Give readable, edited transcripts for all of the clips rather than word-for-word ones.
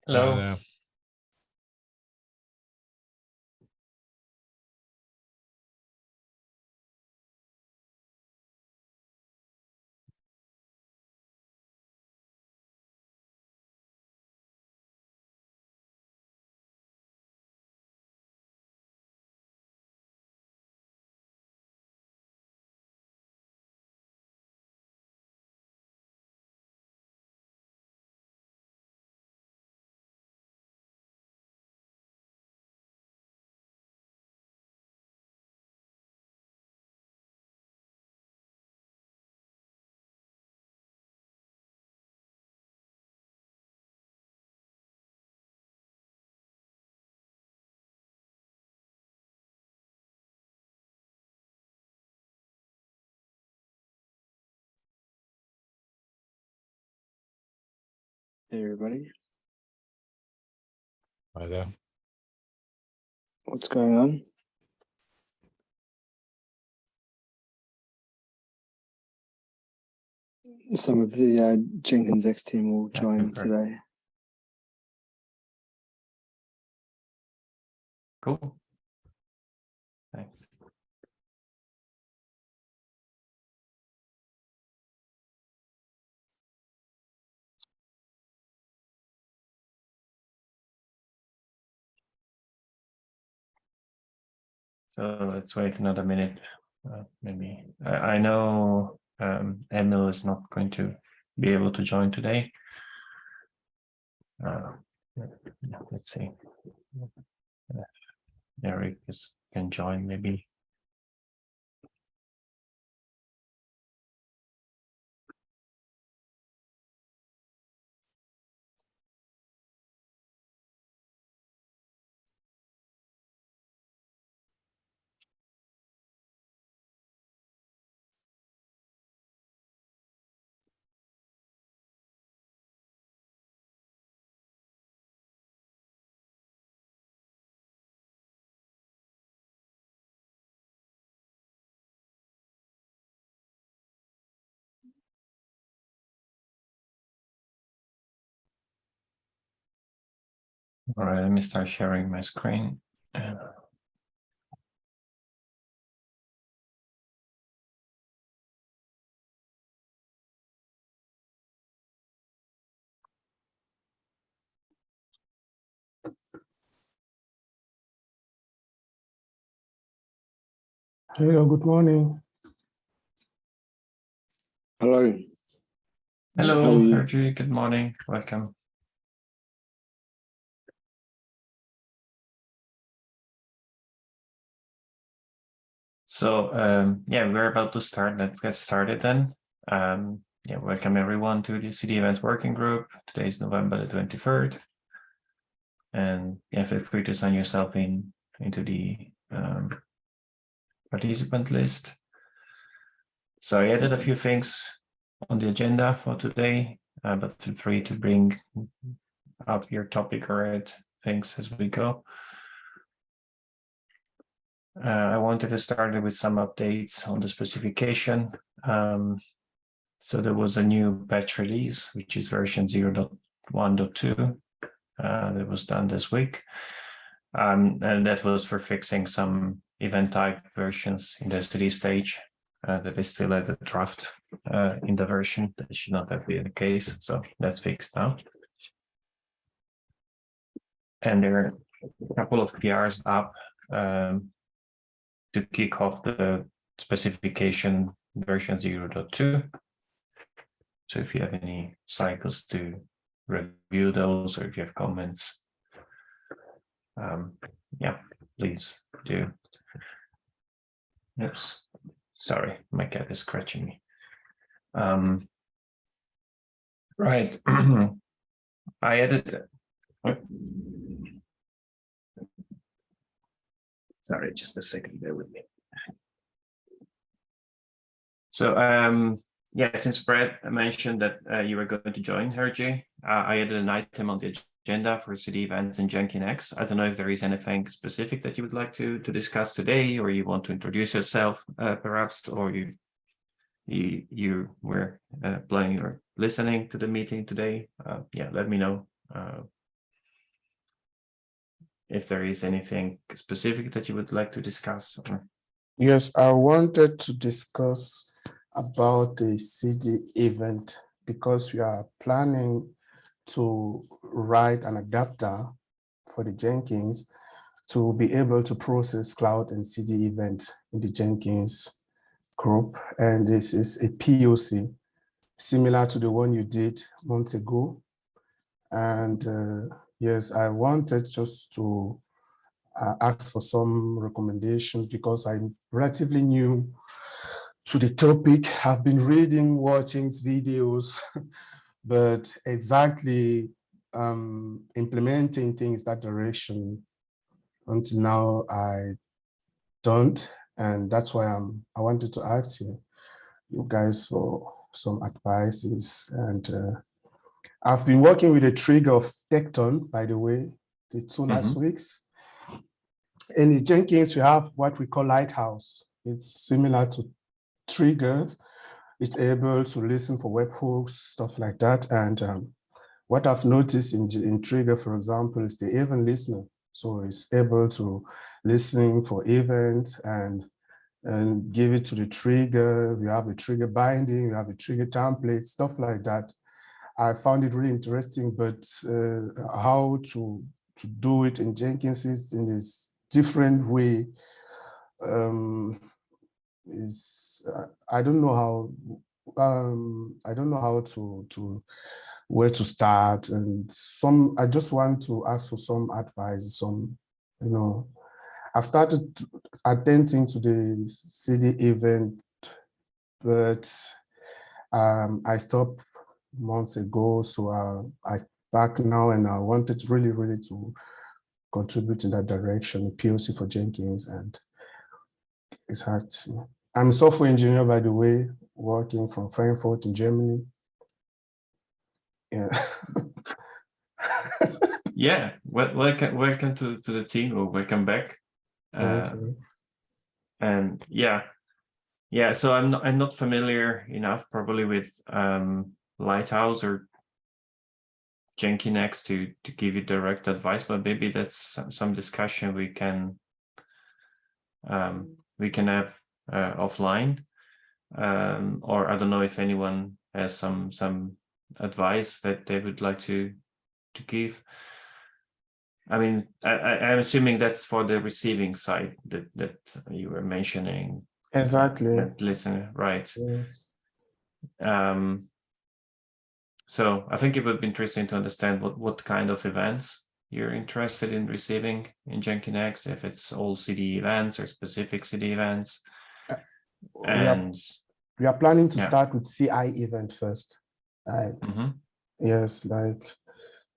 Hello. Hey everybody, Hi there. what's going on? Some of the Jenkins X team will join today. Cool. Thanks. So let's wait another minute. Maybe I know Emil is not going to be able to join today. Let's see. Eric can join maybe. All right, let me start sharing my screen. Hello, good morning. Hello. Hello, How are you? Archie. Good morning. Welcome. So yeah, we're about to start. Let's get started then. Yeah, welcome everyone to the CDEvents working group. Today is November the 23rd. And yeah, feel free to sign yourself into the participant list. So I added a few things on the agenda for today, but feel free to bring up your topic or things as we go. I wanted to start with some updates on the specification. So there was a new patch release, which is version 0.1.2 that was done this week. And that was for fixing some event type versions in the CD stage that is still at the draft in the version. That should not have been the case. So that's fixed now. And there are a couple of PRs up to kick off the specification version 0.2. So if you have any cycles to review those, or if you have comments, yeah, please do. Oops, sorry, my cat is scratching me. Right, I added. Sorry, just a second, bear with me. So yeah, since Brad mentioned that you were going to join Hergy, I added an item on the agenda for CDEvents and Jenkins X. I don't know if there is anything specific that you would like to discuss today, or you want to introduce yourself, perhaps, or you were planning or listening to the meeting today. Yeah, let me know. if there is anything specific that you would like to discuss. Yes, I wanted to discuss about the CD event because we are planning to write an adapter for the Jenkins to be able to process cloud and CD event in the Jenkins group. And this is a POC similar to the one you did months ago. And yes, I wanted just to ask for some recommendations because I'm relatively new to the topic. I've been reading, watching videos, but exactly implementing things that direction until now I don't, and that's why I wanted to ask you guys for some advices. And I've been working with a trigger of Tekton, by the way, the 2 last weeks. In Jenkins, we have what we call Lighthouse. It's similar to Trigger. It's able to listen for webhooks, stuff like that. And what I've noticed in Trigger, for example, is the event listener. So it's able to listening for events and give it to the trigger. We have a trigger binding, we have a trigger template, stuff like that. I found it really interesting, but how to do it in Jenkins is in this different way. I don't know how to where to start, and I just want to ask for some advice. I've started attending to the CD event, but I stopped months ago, so I back now, and I wanted really to contribute in that direction, POC for Jenkins, and it's hard. I'm a software engineer, by the way, working from Frankfurt in Germany. Yeah. Yeah, welcome to the team, or welcome back. And yeah, so I'm not familiar enough probably with Lighthouse or Jenkins to give you direct advice, but maybe that's some discussion we can have offline, or I don't know if anyone has some advice that they would like to give. I mean, I'm assuming that's for the receiving side that you were mentioning. Exactly. That listener, right? Yes. So I think it would be interesting to understand what kind of events you're interested in receiving in Jenkins, if it's all CDEvents or specific CDEvents. And we are planning to start with CI event first. Yes, like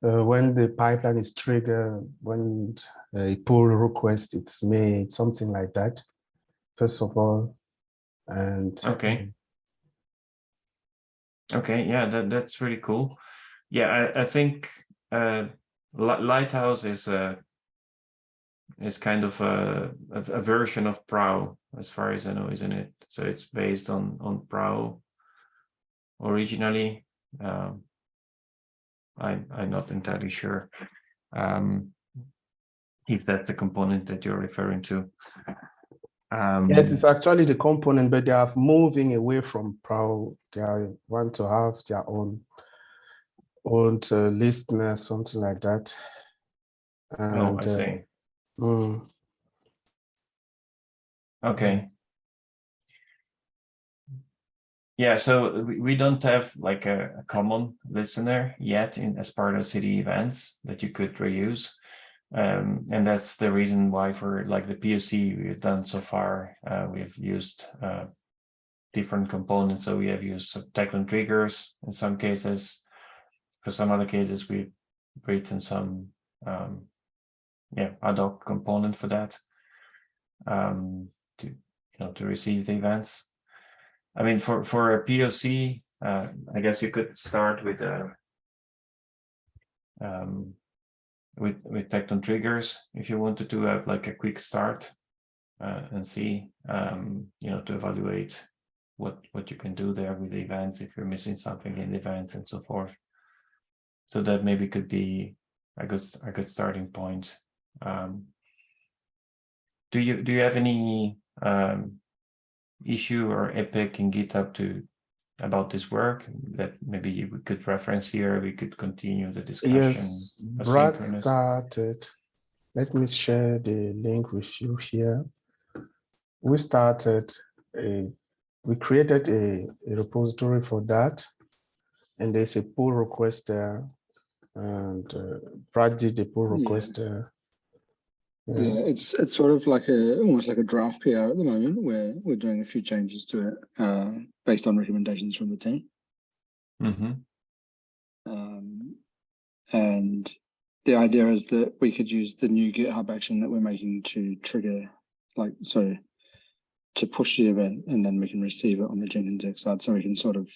when the pipeline is triggered, when a pull request is made, something like that, first of all. And okay, yeah, that's really cool. Yeah, I think Lighthouse is kind of a version of Prow, as far as I know, isn't it? So it's based on Prow originally. I'm not entirely sure if that's a component that you're referring to. Yes, it's actually the component, but they are moving away from Prow. They want to have their own listener, something like that. And, I see. Okay. Yeah, so we don't have like a common listener yet as part of CDEvents that you could reuse. And that's the reason why for like the POC we've done so far, we've used different components. So we have used Tekton triggers in some cases. For some other cases, we've written some ad hoc component for that to receive the events. I mean, for a POC, I guess you could start with Tekton triggers if you wanted to have like a quick start and see, to evaluate what you can do there with the events if you're missing something in the events and so forth. So that maybe could be a good starting point. Do you have any issue or epic in GitHub about this work that maybe we could reference here? We could continue the discussion. Yes, Brad asynchronous. started. Let me share the link with you here. We started we created a repository for that, and there's a pull request there, and Brad did the pull request there. Yeah, it's sort of like almost like a draft PR at the moment, where we're doing a few changes to it based on recommendations from the team. And the idea is that we could use the new GitHub action that we're making to trigger, to push the event, and then we can receive it on the Jenkins X side, so we can sort of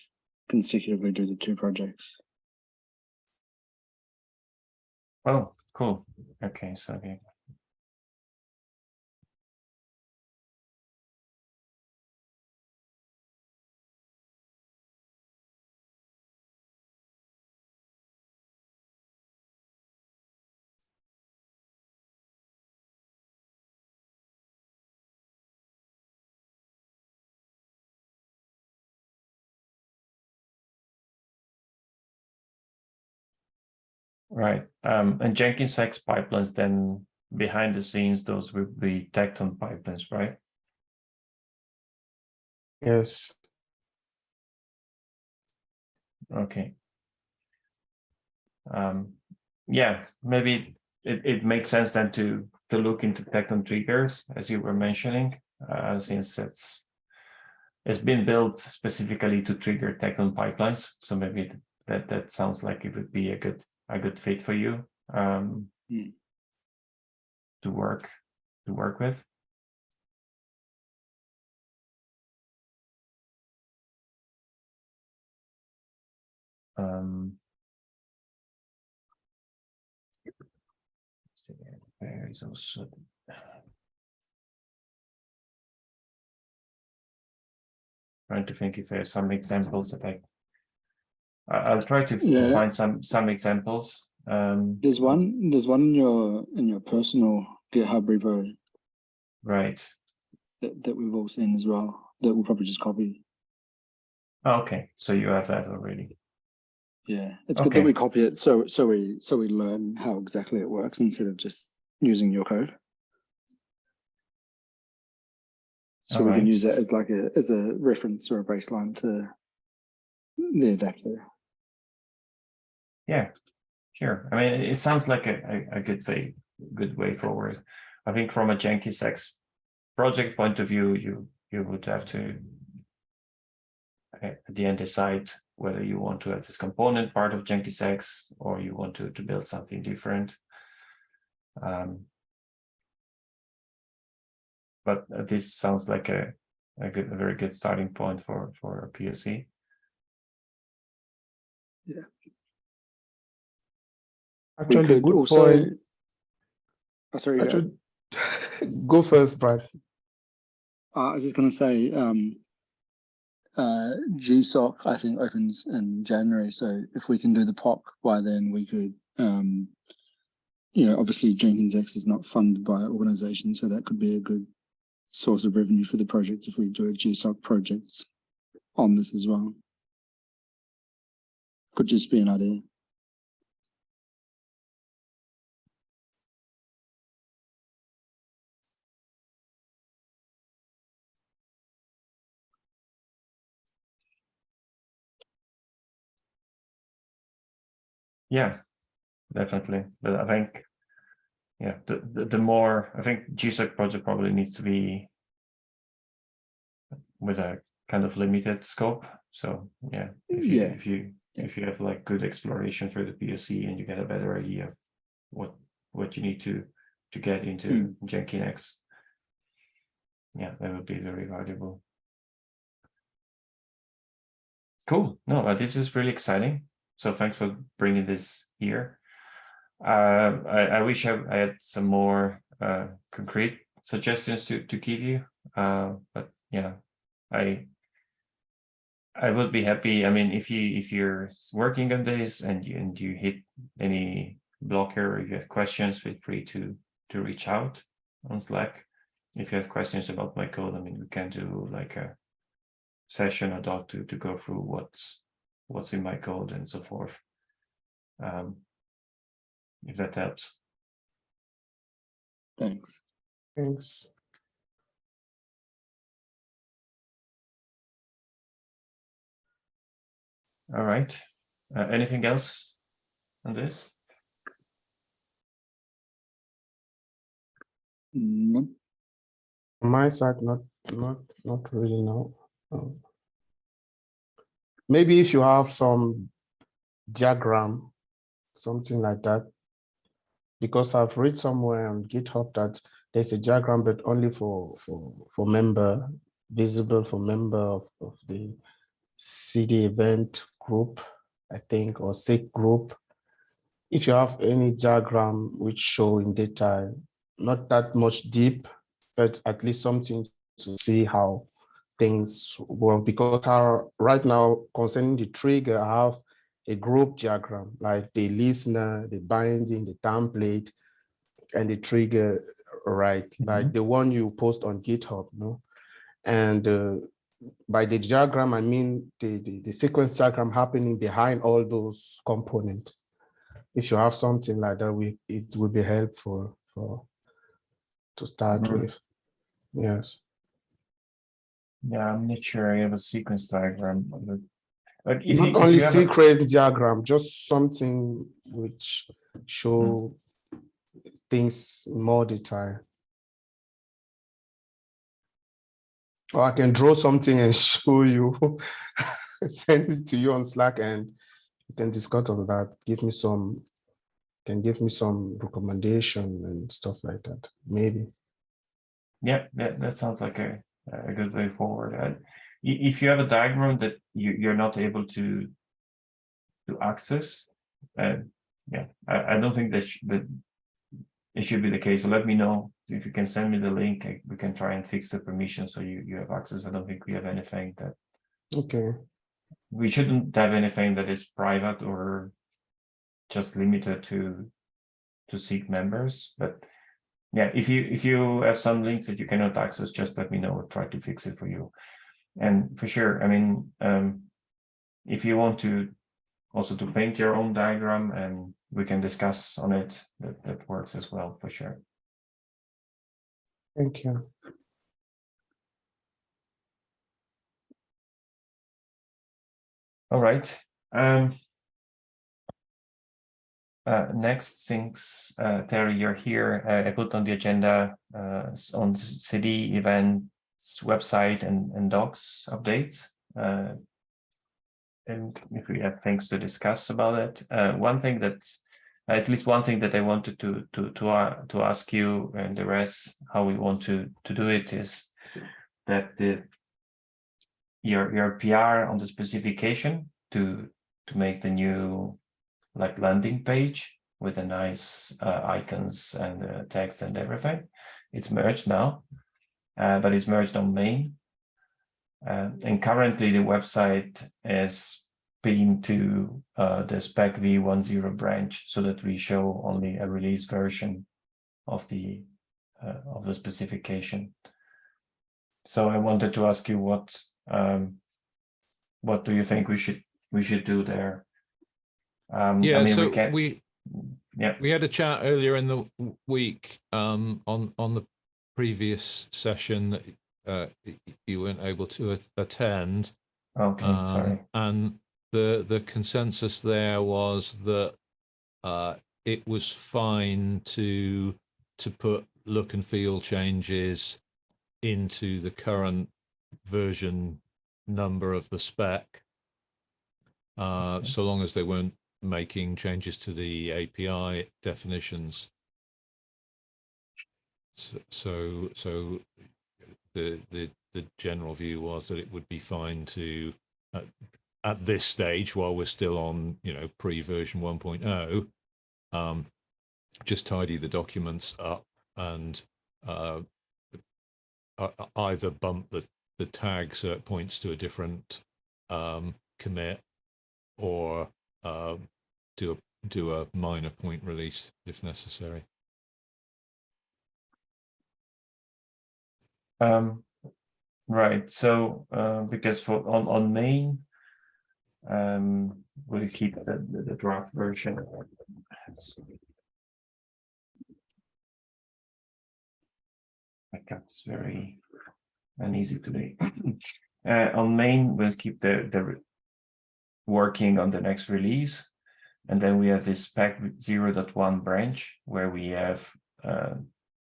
consecutively do the two projects. Oh, cool. Okay, so okay. Right. And Jenkins X pipelines, then behind the scenes, those will be Tecton pipelines, right? Yes. Okay. Yeah, maybe it makes sense then to look into Tecton triggers, as you were mentioning, since it's been built specifically to trigger Tecton pipelines. So maybe that sounds like it would be a good fit for you to work with. There is also trying to think if there's some examples that I'll try to find some examples. There's one in your personal GitHub repo, right? That we've all seen as well. That we'll probably just copy. Oh, okay, so you have that already. Yeah, it's good that we copy it, so we learn how exactly it works instead of just using your code. So we can use that as like as a reference or a baseline to the adapter. Yeah, sure. I mean, it sounds like a good way forward. I think from a Jenkins X project point of view, you would have to at the end decide whether you want to have this component part of Jenkins X or you want to build something different. But this sounds like a very good starting point for a POC. Yeah. Actually, the good also, point. Oh, sorry. Actually, go first, Brad. I was just going to say, GSOC I think opens in January, so if we can do the POC by then, we could. Obviously Jenkins X is not funded by an organization, so that could be a good source of revenue for the project if we do a GSOC project on this as well. Could just be an idea. Yeah, definitely. But I think, yeah, the more, I think GSOC project probably needs to be with a kind of limited scope. So yeah, if you have like good exploration through the POC and you get a better idea of what you need to get into Jenkins X, yeah, that would be very valuable. Cool. No, this is really exciting. So thanks for bringing this here. I wish I had some more concrete suggestions to give you, but yeah, I would be happy. I mean, if you're working on this and you hit any blocker or if you have questions, feel free to reach out on Slack. If you have questions about my code, I mean, we can do like a session or doc to go through what's in my code and so forth. If that helps. Thanks. Thanks. All right. Anything else on this? No. On my side, not really, no. Maybe if you have some diagram, something like that, because I've read somewhere on GitHub that there's a diagram, but only for member, visible for member of the CDEvent group, I think, or SIG group. If you have any diagram which show in detail, not that much deep, but at least something to see how things work, because right now concerning the trigger, I have a group diagram, like the listener, the binding, the template, and the trigger, right? Like the one you post on GitHub, no? And by the diagram, I mean the sequence diagram happening behind all those components. If you have something like that, it would be helpful to start with. Yes. Yeah, I'm not sure I have a sequence diagram. But Not only sequence diagram, just something which show things in more detail. Or I can draw something and show you, send it to you on Slack, and you can discuss on that. Give me some recommendation and stuff like that, maybe. Yeah, that sounds like a good way forward. If you have a diagram that you're not able to access, yeah, I don't think that it should be the case. So let me know if you can send me the link. We can try and fix the permission so you have access. I don't think we have anything that. Okay. We shouldn't have anything that is private or just limited to SIG members. But yeah, if you have some links that you cannot access, just let me know. I'll try to fix it for you. And for sure, I mean, if you want to also to paint your own diagram and we can discuss on it, that works as well, for sure. Thank you. All right. Next, since Terry, you're here, I put on the agenda on CDEvents website and docs updates. And if we have things to discuss about it, one thing that, at least one thing that I wanted to ask you and the rest, how we want to do it is that your PR on the specification to make the new like landing page with the nice icons and text and everything. It's merged now, but it's merged on main. And currently the website is pinned to the spec v10 branch so that we show only a release version of the specification. So I wanted to ask you what do you think we should do there? Yeah, I mean, so we had a chat earlier in the week on the previous session that you weren't able to attend. Okay, sorry. And the consensus there was that it was fine to put look and feel changes into the current version number of the spec, so long as they weren't making changes to the API definitions. So the general view was that it would be fine to at this stage, while we're still on pre-version 1.0, just tidy the documents up and either bump the tags so it points to a different commit, or do a minor point release if necessary. Right. So because for on main, we'll keep the draft version. My cat is very uneasy today. On main, we'll keep the working on the next release, and then we have this spec 0.1 branch where we have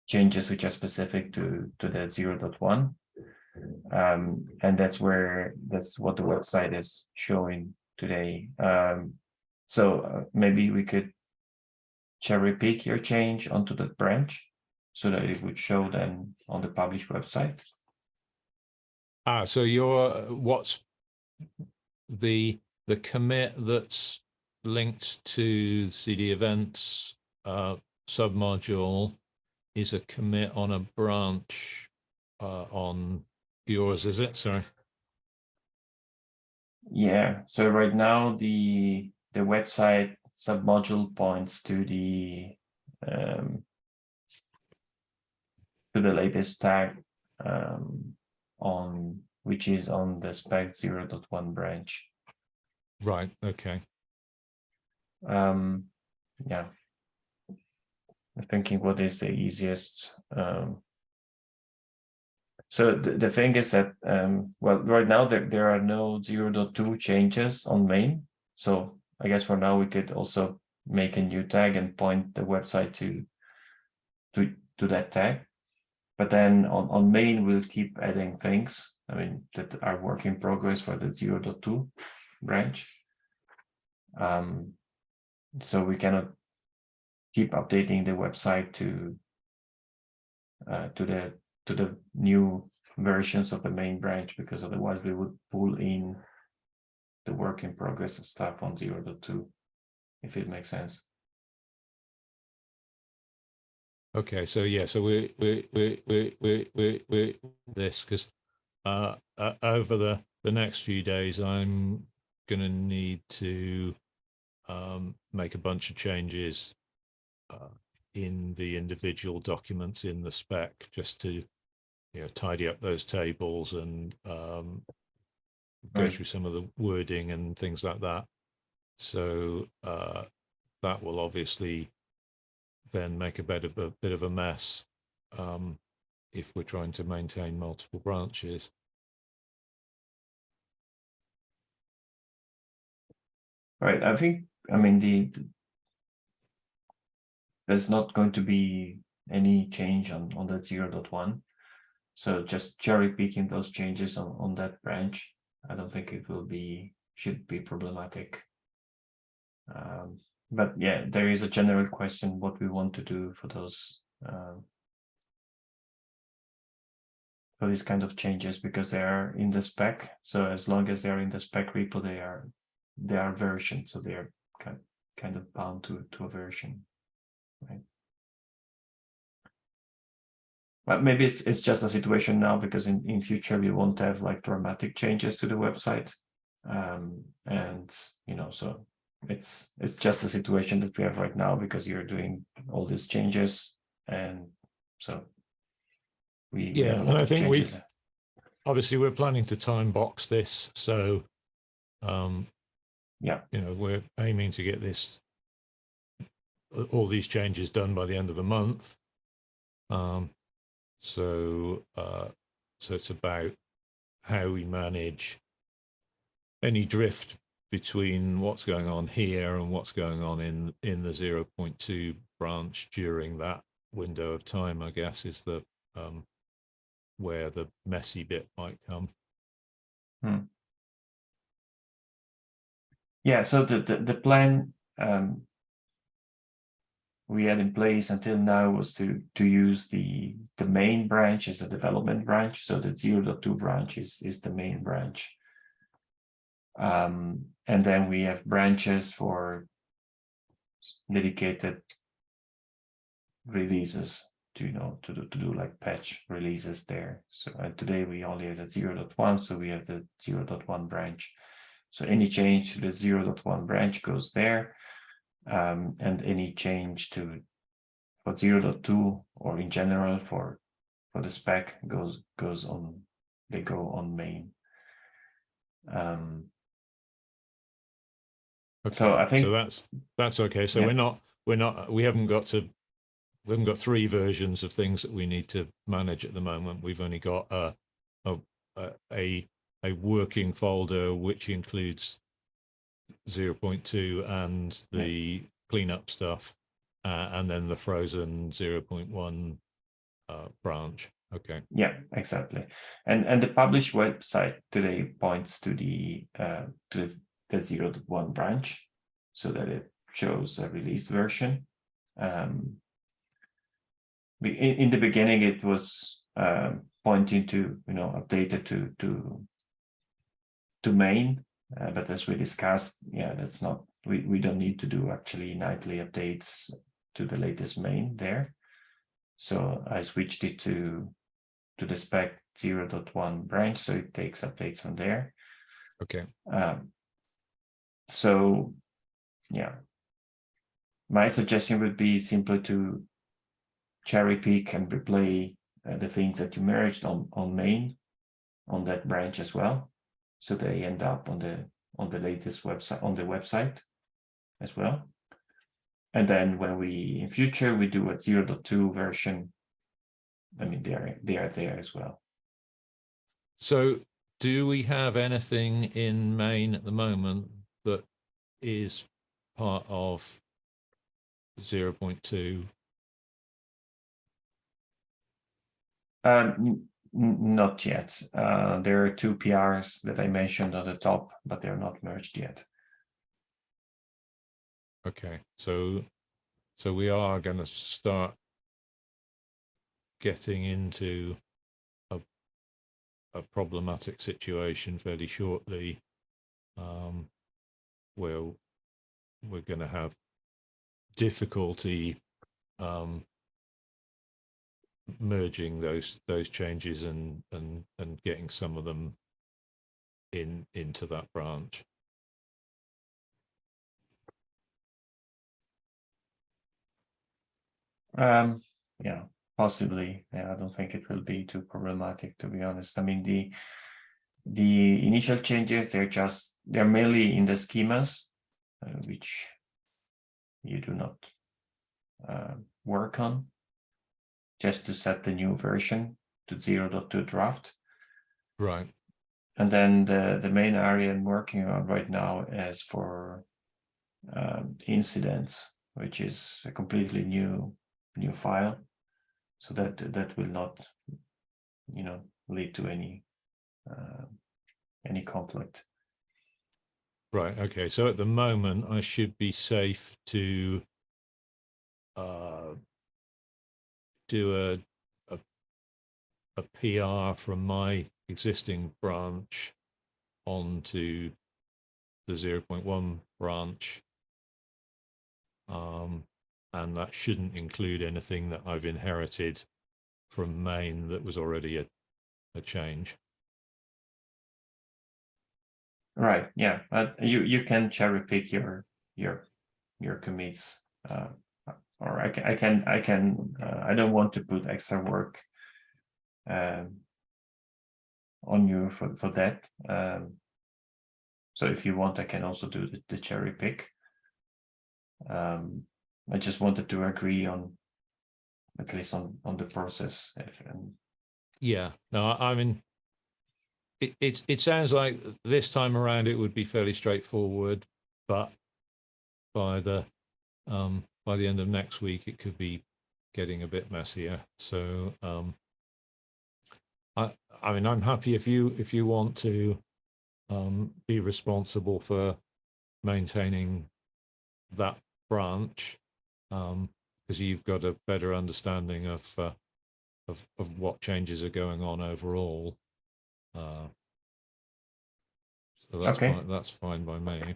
changes which are specific to that 0.1. And that's what the website is showing today. So maybe we could cherry pick your change onto that branch so that it would show then on the published website. So what's the commit that's linked to CDEvents submodule is a commit on a branch on yours, is it? Sorry. Yeah. So right now the website submodule points to the latest tag on which is on the spec 0.1 branch. Right. Okay. Yeah. I'm thinking what is the easiest. So the thing is that well, right now there are no 0.2 changes on main. So I guess for now we could also make a new tag and point the website to that tag. But then on main we'll keep adding things. I mean that are work in progress for the 0.2 branch. So we cannot keep updating the website to the new versions of the main branch, because otherwise we would pull in the work in progress and stuff on 0.2, if it makes sense. Okay, so yeah, so we this because over the next few days I'm gonna need to make a bunch of changes in the individual documents in the spec, just to tidy up those tables and go through some of the wording and things like that. So that will obviously then make a bit of a mess if we're trying to maintain multiple branches. Right. I mean there's not going to be any change on that 0.1. So just cherry picking those changes on that branch, I don't think it should be problematic. But yeah, there is a general question what we want to do for those for these kind of changes, because they are in the spec. So as long as they are in the spec repo, they are versioned, so they are kind of bound to a version, right? But maybe it's just a situation now, because in future we won't have like dramatic changes to the website, and so it's just a situation that we have right now because you're doing all these changes, and so we have a lot of changes. Obviously we're planning to time box this, so yeah, we're aiming to get all these changes done by the end of the month. So it's about how we manage any drift between what's going on here and what's going on in the 0.2 branch during that window of time, I guess, is the where the messy bit might come. Yeah, so the plan we had in place until now was to use the main branch as a development branch. So the 0.2 branch is the main branch. And then we have branches for dedicated releases to do like patch releases there. So today we only have the 0.1, so we have the 0.1 branch. So any change to the 0.1 branch goes there. And any change for 0.2 or in general for for the spec goes on. They go on main. Okay. So I think so that's okay. So yeah. we haven't got 3 versions of things that we need to manage at the moment. We've only got a working folder which includes 0.2 and the cleanup stuff, and then the frozen 0.1 branch. Okay. Yeah, exactly. And the published website today points to the 0.1 branch, so that it shows a released version. In the beginning, it was pointing to, updated to main, but as we discussed, yeah, that's not, we don't need to do actually nightly updates to the latest main there. So I switched it to the spec 0.1 branch, so it takes updates from there. Okay. So yeah, my suggestion would be simply to cherry pick and replay the things that you merged on main on that branch as well, so they end up on the latest website, on the website as well. And then when we in future we do a 0.2 version, I mean they are there as well. So do we have anything in main at the moment that is part of 0.2? Not yet. There are 2 PRs that I mentioned on the top, but they're not merged yet. Okay, so we are going to start getting into a problematic situation fairly shortly, where we're going to have difficulty merging those changes and getting some of them into that branch. Yeah, possibly. Yeah, I don't think it will be too problematic, to be honest. I mean, the initial changes, they're mainly in the schemas, which you do not work on, just to set the new version to 0.2 draft. Right. And then the main area I'm working on right now is for incidents, which is a completely new file, so that will not, lead to any conflict. Right. Okay. So at the moment, I should be safe to do a PR from my existing branch onto the 0.1 branch, and that shouldn't include anything that I've inherited from main that was already a change. Right. Yeah. But you can cherry pick your commits, or I can I don't want to put extra work on you for that. So if you want, I can also do the cherry pick. I just wanted to agree on, at least on the process. Yeah. No, I mean, it sounds like this time around it would be fairly straightforward, but by the end of next week it could be getting a bit messier. So I mean, I'm happy if you want to be responsible for maintaining that branch, because you've got a better understanding of what changes are going on overall. So that's Okay. fine. That's fine by me.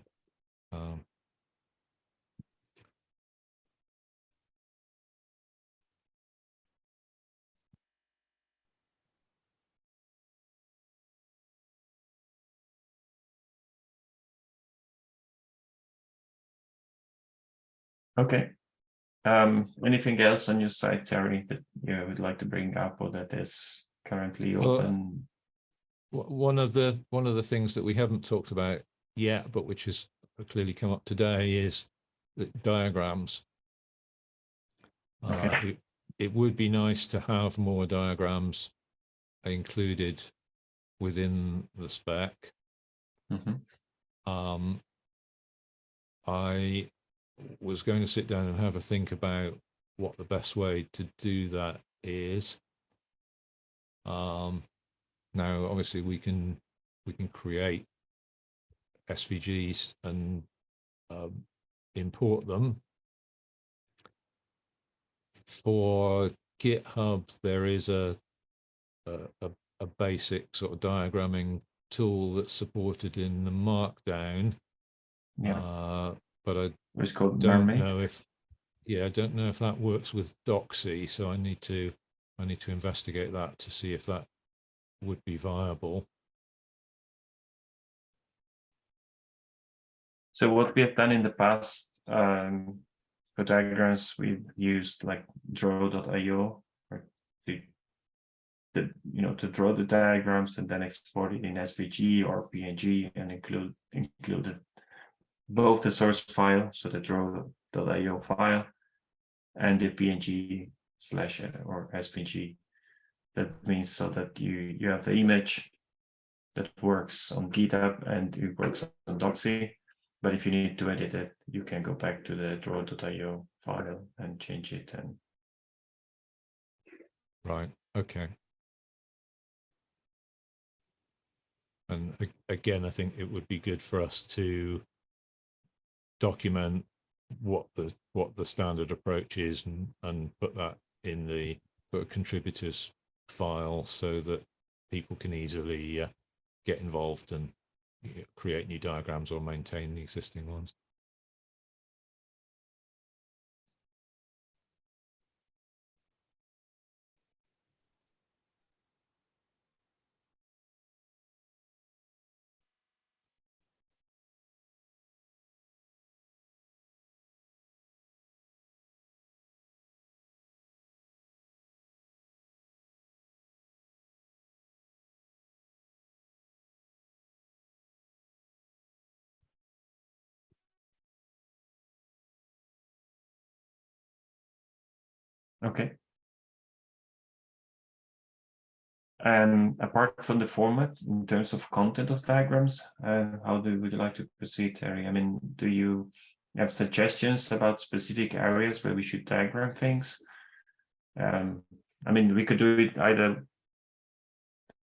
Okay. Anything else on your side, Terry, that you would like to bring up or that is currently open? One of the things that we haven't talked about yet, but which has clearly come up today, is the diagrams. Okay. It would be nice to have more diagrams included within the spec. I was going to sit down and have a think about what the best way to do that is. Now, obviously, we can create SVGs and import them. For GitHub, there is a basic sort of diagramming tool that's supported in the Markdown. Yeah. But I It's called don't Mermaid. know if, I don't know if that works with Doxy. So I need to investigate that to see if that would be viable. So what we have done in the past, for diagrams, we've used like draw.io to draw the diagrams and then export it in SVG or PNG and included both the source file, so the draw.io file, and the PNG / or SVG. That means so that you have the image that works on GitHub and it works on Doxy. But if you need to edit it, you can go back to the draw.io file and change it. And Right. Okay. And again, I think it would be good for us to document what the standard approach is and put that in the contributors file so that people can easily get involved and create new diagrams or maintain the existing ones. okay. And apart from the format, in terms of content of diagrams, how would you like to proceed, Terry? I mean, do you have suggestions about specific areas where we should diagram things? I mean, we could do it either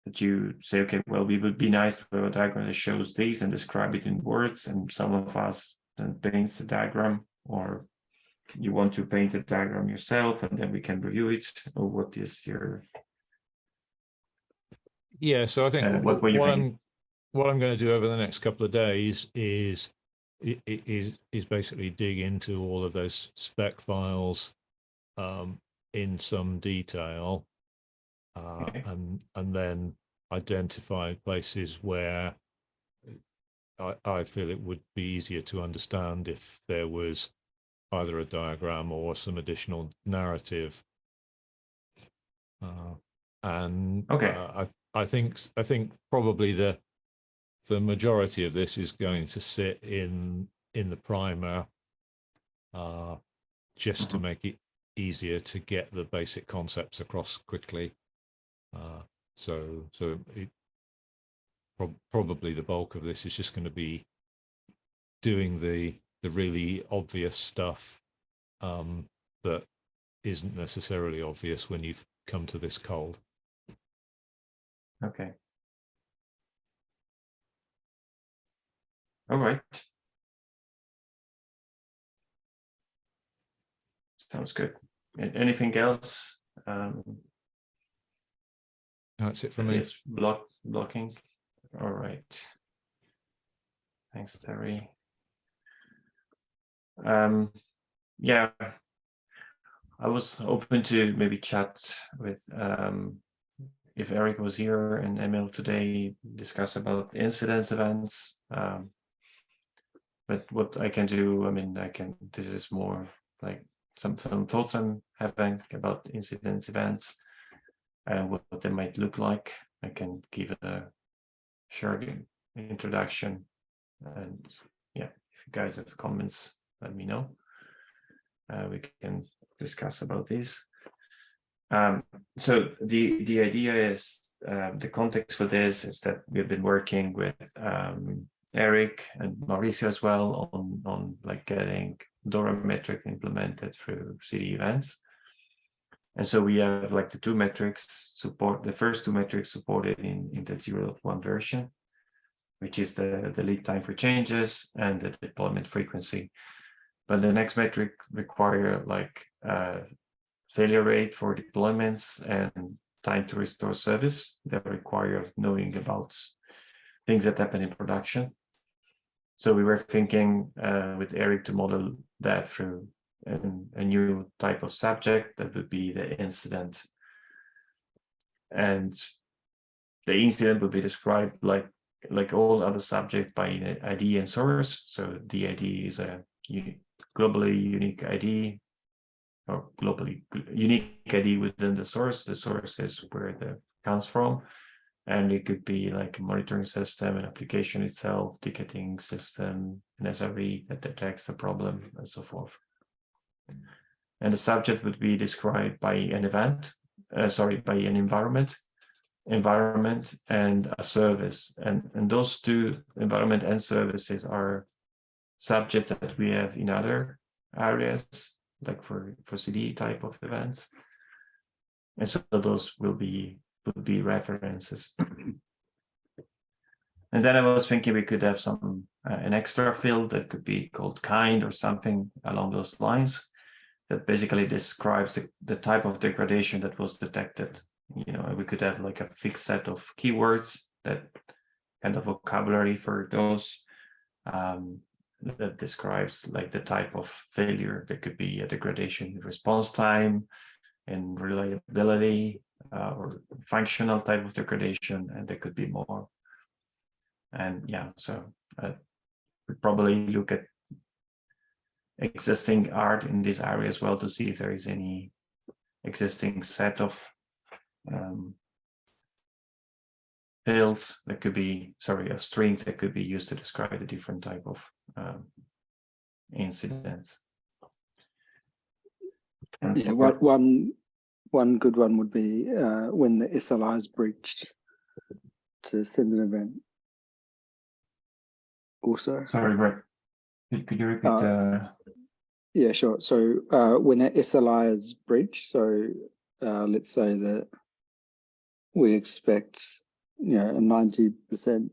that you say, okay, well, it would be nice to have a diagram that shows these and describe it in words, and some of us then paints the diagram, or you want to paint the diagram yourself and then we can review it, or what is your So I think what I'm going to do over the next couple of days is basically dig into all of those spec files in some detail, and then identify places where I feel it would be easier to understand if there was either a diagram or some additional narrative. I think probably the majority of this is going to sit in the primer, just to make it easier to get the basic concepts across quickly. So probably the bulk of this is just going to be doing the really obvious stuff that isn't necessarily obvious when you've come to this cold. Okay. All right. Sounds good. Anything else? That's it for me. Is blocking. All right. Thanks, Terry. Yeah, I was open to maybe chat with if Eric was here and Emil today, discuss about incidents events. But what I can do, I mean, this is more like some thoughts I'm having about incidents, events, and what they might look like. I can give a short introduction, and yeah, if you guys have comments, let me know. We can discuss about this. So the idea is, the context for this is that we've been working with Eric and Mauricio as well on like getting DORA metric implemented through CDEvents. And so we have like the first two metrics supported in the 0.1 version, which is the lead time for changes and the deployment frequency. But the next metric require like failure rate for deployments and time to restore service that require knowing about things that happen in production. So we were thinking with Eric to model that through a new type of subject that would be the incident. And the incident would be described like all other subjects by an ID and source. So the ID is a globally unique ID, or globally unique ID within the source. The source is where it comes from. And it could be like a monitoring system, an application itself, ticketing system, an SRE that detects the problem, and so forth. And the subject would be described by an event, by an environment and a service. And those two, environment and services, are subjects that we have in other areas, like for CDE type of events. And so those would be references. And then I was thinking we could have an extra field that could be called kind or something along those lines, that basically describes the type of degradation that was detected. You know, we could have like a fixed set of keywords, that kind of vocabulary for those, that describes like the type of failure. That could be a degradation in response time and reliability, or functional type of degradation, and there could be more. And yeah, so we probably look at existing art in this area as well to see if there is any existing set of fields that could be, of strings that could be used to describe a different type of incidents. Yeah, one good one would be when the SLI is breached, to send an event. Also, Sorry, Brett, could you repeat? Yeah, sure. So when an SLI is breached, so let's say that we expect, you know, a 90%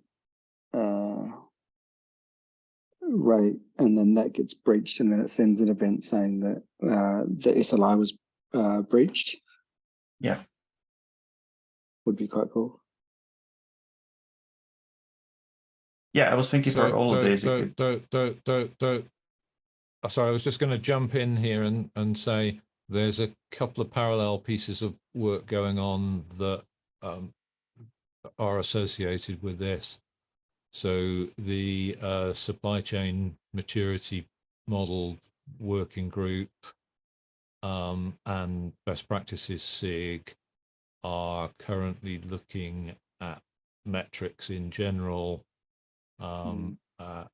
rate, and then that gets breached, and then it sends an event saying that the SLI was breached. Yeah, would be quite cool. Yeah, I was thinking for all of this. Sorry, I was just going to jump in here and say there's a couple of parallel pieces of work going on that are associated with this. So the supply chain maturity model working group and best practices SIG are currently looking at metrics in general, and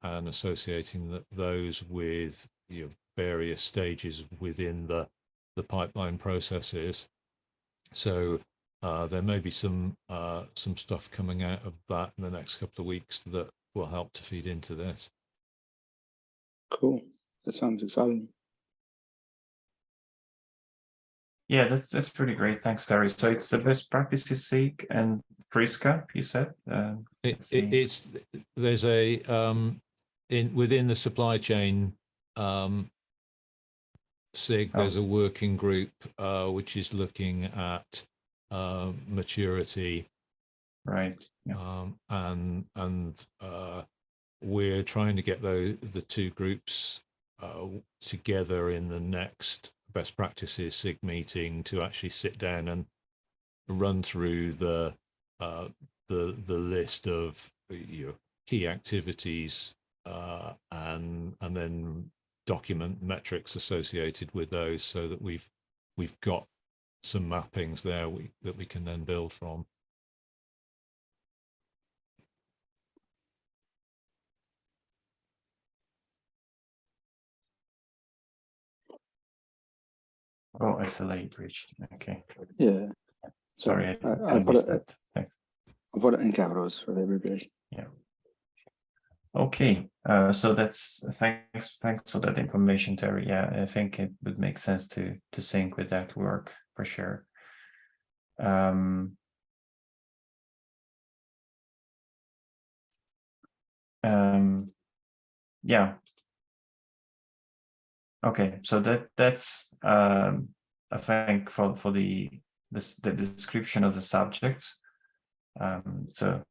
associating those with various stages within the pipeline processes. So there may be some stuff coming out of that in the next couple of weeks that will help to feed into this. Cool. That sounds exciting. Yeah, that's pretty great. Thanks, Terry. So it's the best practices SIG and Prisca, you said. There's a within the supply chain SIG. There's a working group which is looking at maturity, right? Yeah. And we're trying to get the two groups together in the next best practices SIG meeting to actually sit down and run through the list of key activities and then document metrics associated with those, so that we've got some mappings there that we can then build from. Oh, SLA breached. Okay. Yeah. Sorry, So I missed that. Thanks. I put it in capitals for the abbreviation. Yeah. Okay. So that's thanks for that information, Terry. Yeah, I think it would make sense to sync with that work for sure. Yeah. Okay, so that's I think for the description of the subjects. So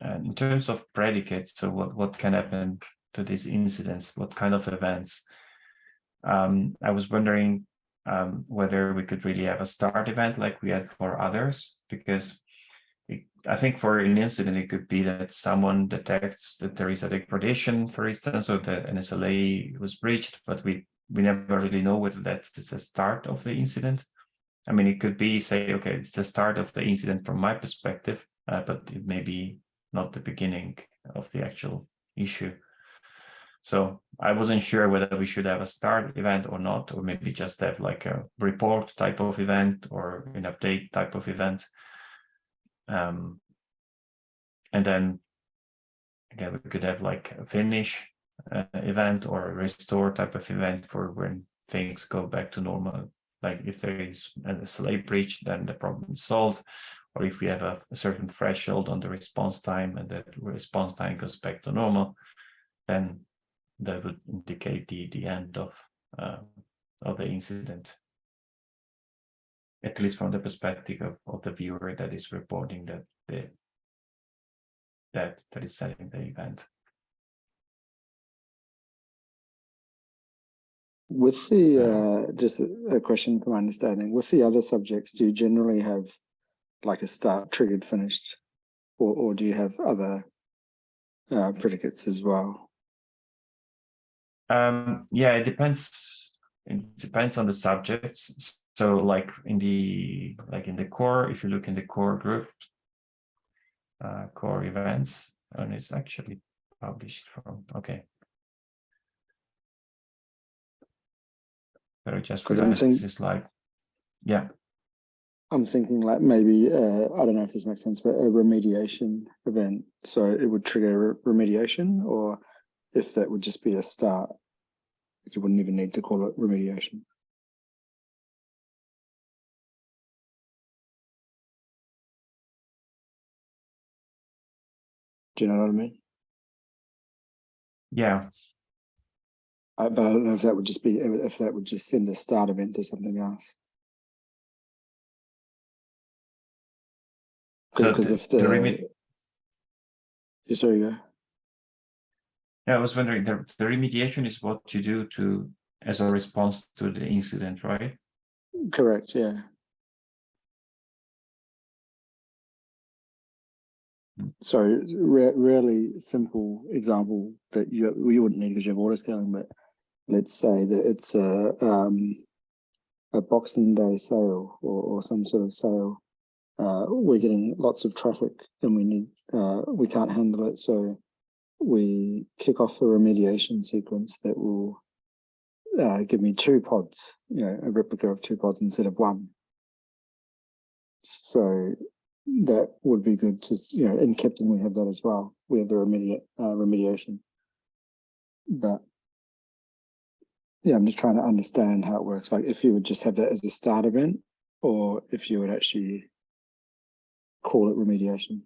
in terms of predicates, so what can happen to these incidents? What kind of events? I was wondering whether we could really have a start event like we had for others, because I think for an incident, it could be that someone detects that there is a degradation, for instance, or that an SLA was breached, but we never really know whether that's the start of the incident. I mean, it could be, say, okay, it's the start of the incident from my perspective, but it may be not the beginning of the actual issue. So I wasn't sure whether we should have a start event or not, or maybe just have like a report type of event or an update type of event. And then again, we could have like a finish event or a restore type of event for when things go back to normal. Like if there is a SLA breach, then the problem is solved. Or if we have a certain threshold on the response time and that response time goes back to normal, then that would indicate the end of the incident. At least from the perspective of the viewer that is reporting that is setting the event. With the just a question from my understanding, with the other subjects, do you generally have like a start, triggered, finished, or do you have other predicates as well? Yeah, it depends. It depends on the subjects. So like in the core, if you look in the core group, core events, and it's actually published from, okay. So just realize this is like, yeah. I'm thinking like maybe, I don't know if this makes sense, but a remediation event. So it would trigger remediation, or if that would just be a start, you wouldn't even need to call it remediation. Do you know what I mean? Yeah. But I don't know if that would just be, if that would just send a start event to something else. So Because if sorry, go. Yeah, I was wondering, the remediation is what you do as a response to the incident, right? Correct, yeah. So really simple example that you wouldn't need because you have auto scaling, but let's say that it's a Boxing Day sale or some sort of sale. We're getting lots of traffic and we can't handle it, so we kick off a remediation sequence that will give me 2 pods, a replica of 2 pods instead of 1. So that would be good to, in Captain we have that as well. We have the remediation. But yeah, I'm just trying to understand how it works. Like if you would just have that as a start event, or if you would actually call it remediation.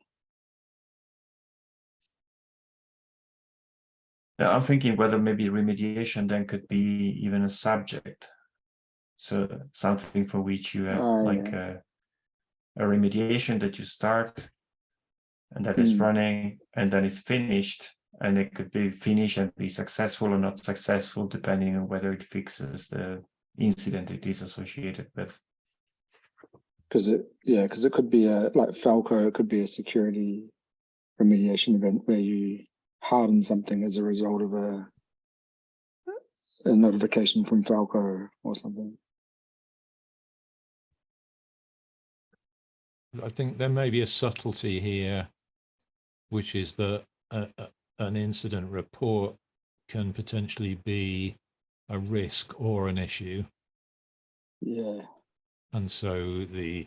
Yeah, I'm thinking whether maybe remediation then could be even a subject. So something for which you have a remediation that you start and that is running and then it's finished, and it could be finished and be successful or not successful depending on whether it fixes the incident it is associated with. Because it could be like Falco, it could be a security remediation event where you harden something as a result of a notification from Falco or something. I think there may be a subtlety here, which is that an incident report can potentially be a risk or an issue. Yeah. And so the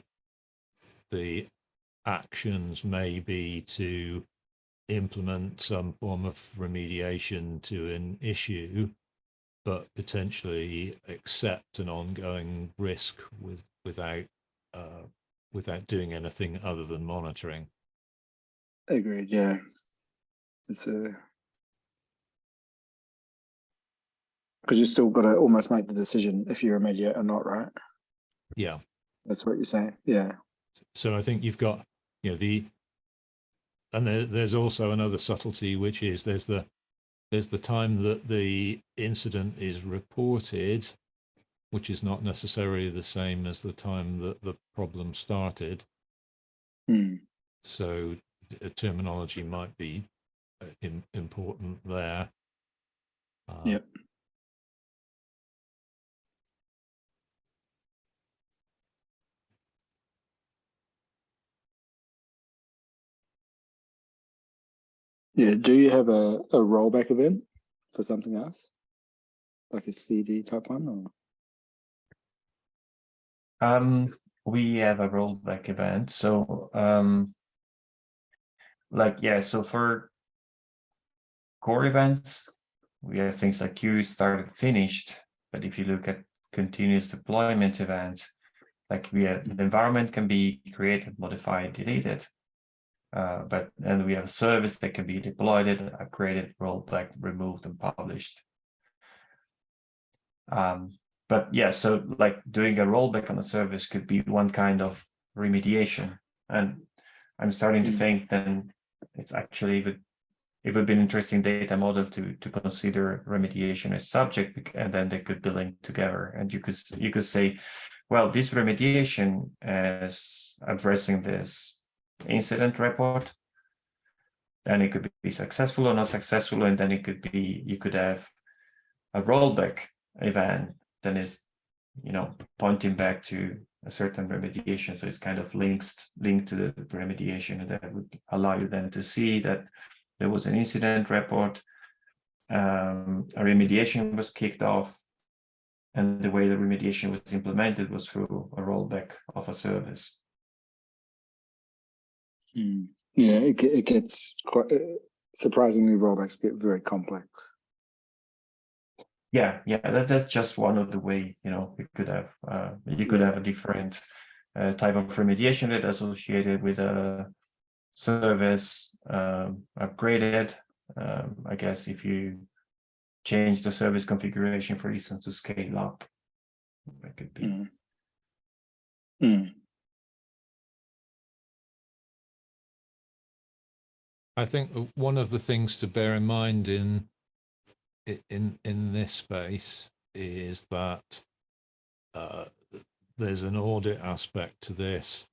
actions may be to implement some form of remediation to an issue, but potentially accept an ongoing risk without doing anything other than monitoring. Agreed. Yeah. It's because you still got to almost make the decision if you remediate or not, right? Yeah. That's what you're saying. Yeah. So I think you've got, and there's also another subtlety, which is there's the time that the incident is reported, which is not necessarily the same as the time that the problem started. So terminology might be important there. Yep. Yeah. Do you have a rollback event for something else, like a CD type one? Or We have a rollback event. So so for core events, we have things like queue started, finished. But if you look at continuous deployment events, like the environment can be created, modified, deleted. But then we have a service that can be deployed, upgraded, rolled back, removed, and published. But yeah, so like doing a rollback on a service could be one kind of remediation. And I'm starting to think then it's actually it would be an interesting data model to consider remediation as subject, and then they could be linked together. And you could say, well, this remediation is addressing this incident report, then it could be successful or not successful, and then it could be, you could have a rollback event then is pointing back to a certain remediation. So it's kind of linked to the remediation, and that would allow you then to see that there was an incident report, a remediation was kicked off, and the way the remediation was implemented was through a rollback of a service. Yeah, it gets quite surprisingly, rollbacks get very complex. Yeah, that's just one of the way, we could have have a different type of remediation that associated with a service upgraded. I guess if you change the service configuration, for instance, to scale up, that could be. I think one of the things to bear in mind in this space is that there's an audit aspect to this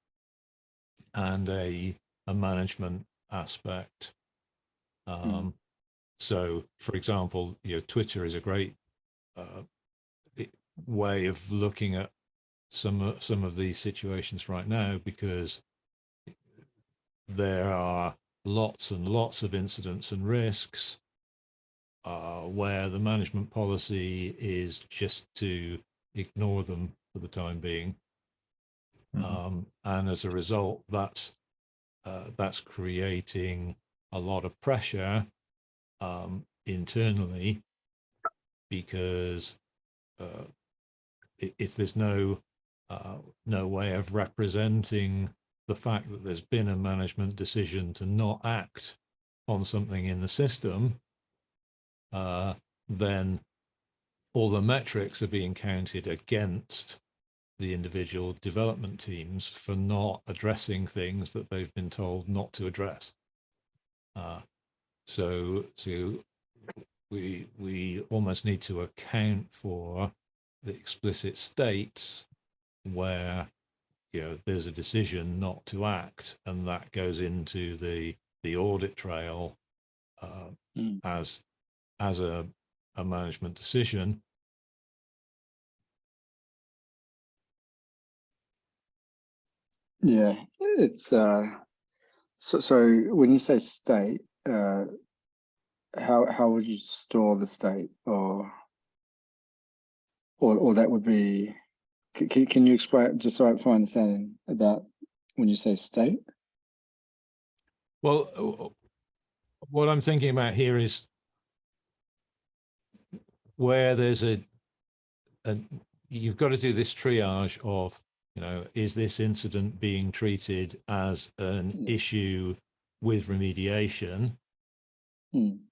and a management aspect. So, for example, Twitter is a great way of looking at some of these situations right now, because there are lots and lots of incidents and risks where the management policy is just to ignore them for the time being. And as a result, that's creating a lot of pressure internally, because if there's no way of representing the fact that there's been a management decision to not act on something in the system, then all the metrics are being counted against the individual development teams for not addressing things that they've been told not to address. So we almost need to account for the explicit states where there's a decision not to act, and that goes into the audit trail as a management decision. Yeah, it's so when you say state, how would you store the state, or that would be? Can you explain, just so I'm understanding, about when you say state? Well, what I'm thinking about here is where there's you've got to do this triage of, is this incident being treated as an issue with remediation,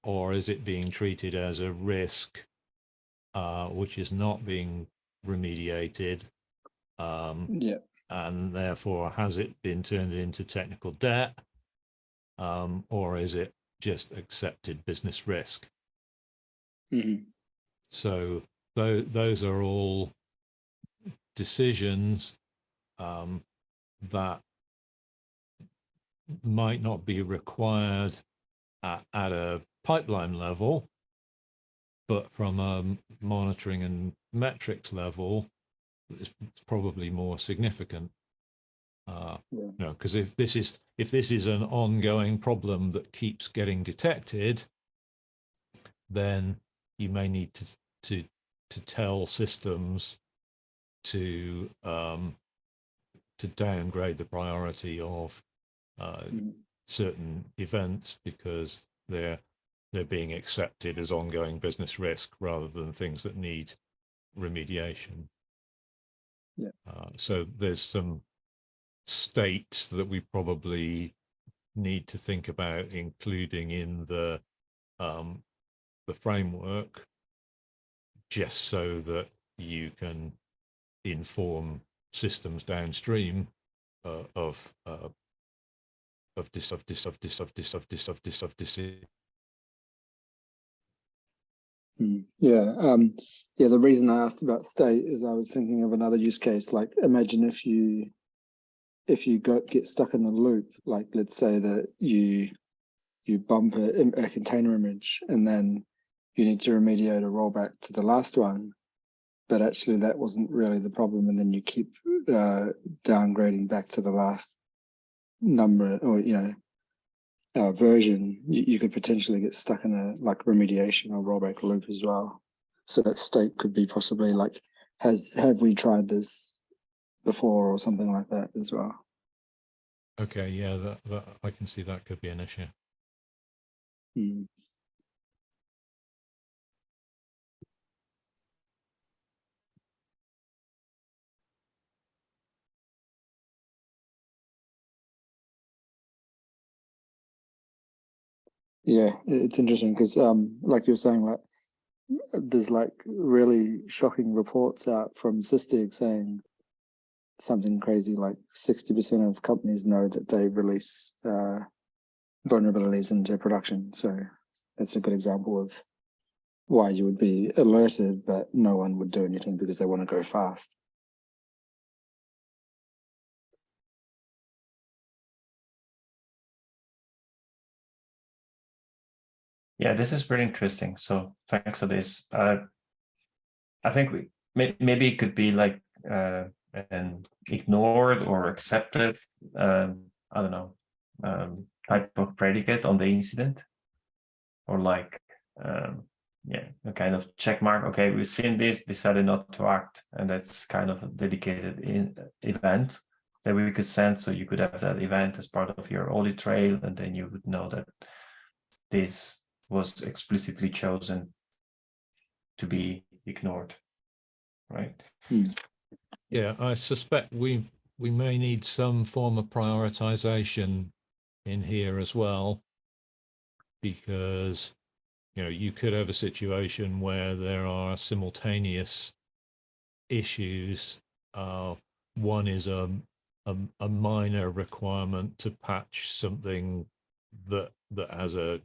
or is it being treated as a risk which is not being remediated? And therefore, has it been turned into technical debt, or is it just accepted business risk? So those are all decisions that might not be required at a pipeline level, but from a monitoring and metrics level, it's probably more significant. Because if this is an ongoing problem that keeps getting detected, then you may need to tell systems to downgrade the priority of certain events because they're being accepted as ongoing business risk rather than things that need remediation. So there's some states that we probably need to think about including in the framework, just so that you can inform systems downstream of this. Yeah, the reason I asked about state is I was thinking of another use case. Like, imagine if you get stuck in a loop, like let's say that you bump a container image and then you need to remediate a rollback to the last one, but actually that wasn't really the problem, and then you keep downgrading back to the last number, or version. You could potentially get stuck in a remediation or rollback loop as well. So that state could be possibly like, have we tried this before, or something like that as well. Okay, yeah, that I can see that could be an issue. Yeah, it's interesting because, like you were saying, like there's like really shocking reports out from CDEvents saying something crazy like 60% of companies know that they release vulnerabilities into production. So that's a good example of why you would be alerted, but no one would do anything because they want to go fast. Yeah, this is pretty interesting. So thanks for this. I think maybe it could be like an ignored or accepted, I don't know, type of predicate on the incident, or like, yeah, a kind of check mark. Okay, we've seen this, decided not to act, and that's kind of a dedicated event that we could send. So you could have that event as part of your audit trail, and then you would know that this was explicitly chosen to be ignored, right? Yeah, I suspect we may need some form of prioritization in here as well, because you could have a situation where there are simultaneous issues. One is a minor requirement to patch something that has a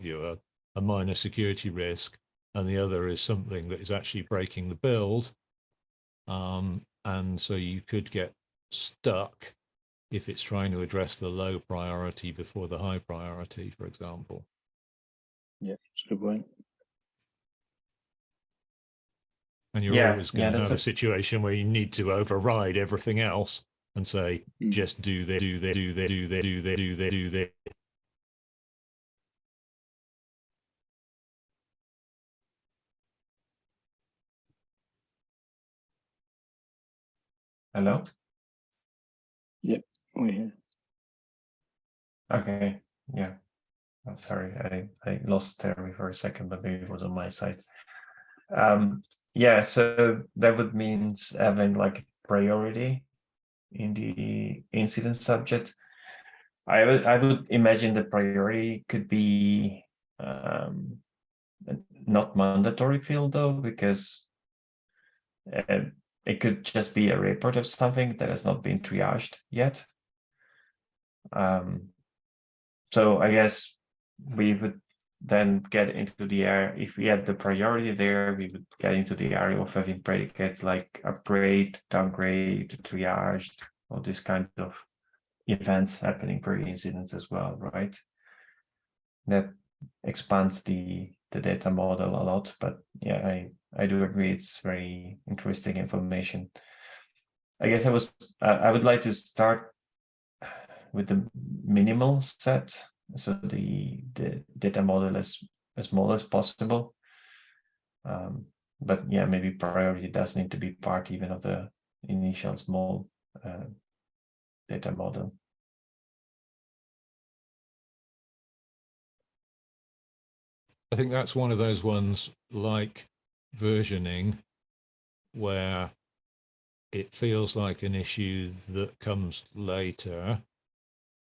minor security risk, and the other is something that is actually breaking the build. And so you could get stuck if it's trying to address the low priority before the high priority, for example. Yeah, that's a good point. And you're always going to have a situation where you need to override everything else. and say, just do this, do this, do this, do this, do this, do this, do this. Hello? We're here. Okay, yeah. I'm sorry, I lost Terry for a second, but maybe it was on my side. Yeah, so that would mean having like priority in the incident subject. I would imagine the priority could be not mandatory field though, because it could just be a report of something that has not been triaged yet. So I guess we would then get into the area, if we had the priority there, we would get into the area of having predicates like upgrade, downgrade, triaged, all this kind of events happening per incidents as well, right? That expands the data model a lot, but yeah, I do agree it's very interesting information. I guess I would like to start with the minimal set, so the data model as small as possible. But yeah, maybe priority does need to be part even of the initial small data model. I think that's one of those ones like versioning where it feels like an issue that comes later,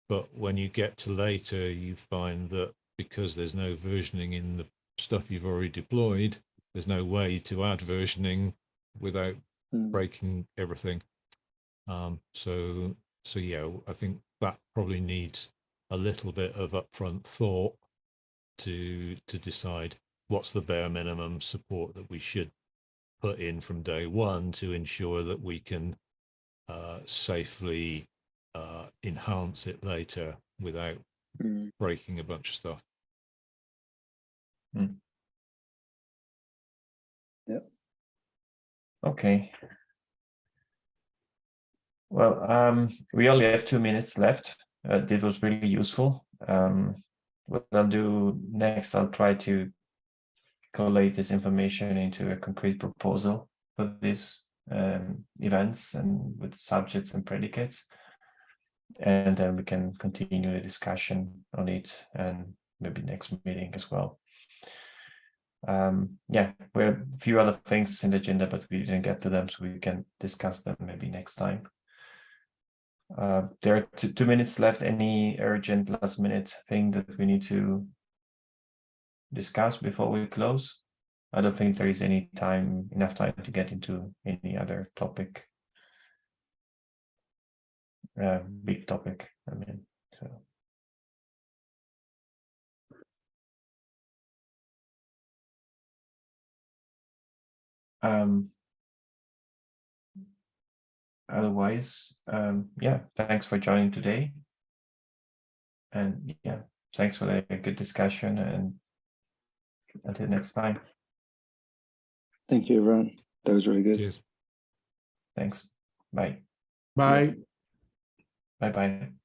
but when you get to later, you find that because there's no versioning in the stuff you've already deployed, there's no way to add versioning without breaking everything. So yeah, I think that probably needs a little bit of upfront thought to decide what's the bare minimum support that we should put in from day one to ensure that we can safely enhance it later without breaking a bunch of stuff. Yep. Okay. Well, we only have 2 minutes left. This was really useful. What I'll do next, I'll try to collate this information into a concrete proposal for these events and with subjects and predicates. And then we can continue the discussion on it and maybe next meeting as well. Yeah, we have a few other things in the agenda, but we didn't get to them, so we can discuss them maybe next time. There are 2 minutes left. Any urgent last minute thing that we need to discuss before we close? I don't think there is enough time to get into any other topic. Big topic, I mean, so. Otherwise, yeah, thanks for joining today. And yeah, thanks for the good discussion, and until next time. Thank you, everyone. That was really good. Cheers. Thanks. Bye. Bye. Bye-bye.